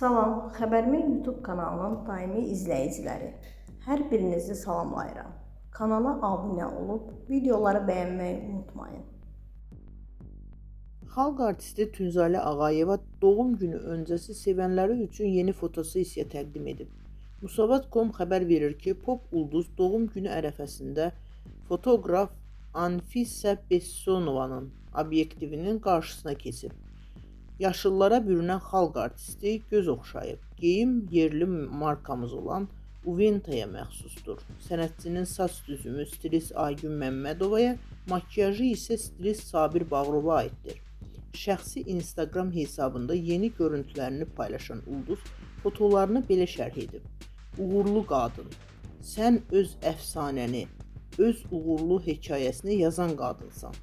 Salam, Xəbərmi YouTube kanalının daimi izləyiciləri. Hər birinizi salamlayıram. Kanala abunə olub, videoları bəyənməyi unutmayın. Xalq artisti Tunzalə Ağayeva doğum günü öncəsi sevənləri üçün yeni fotosessiya təqdim edib. Musavat.com xəbər verir ki, pop ulduz doğum günü ərəfəsində fotoqraf Anfisa Bessonovanın obyektivinin qarşısına keçib. Yaşıllara bürünən xalq artisti göz oxşayıb. Geyim yerli markamız olan Uventaya məxsusdur. Sənətçinin saç düzümü stilist Aygün Məmmədovaya, makyajı isə stilist Sabir Bağırova aiddir. Şəxsi Instagram hesabında yeni görüntülərini paylaşan ulduz fotolarını belə şərh edib. Uğurlu qadın, sən öz əfsanəni, öz uğurlu hekayəsini yazan qadınsan.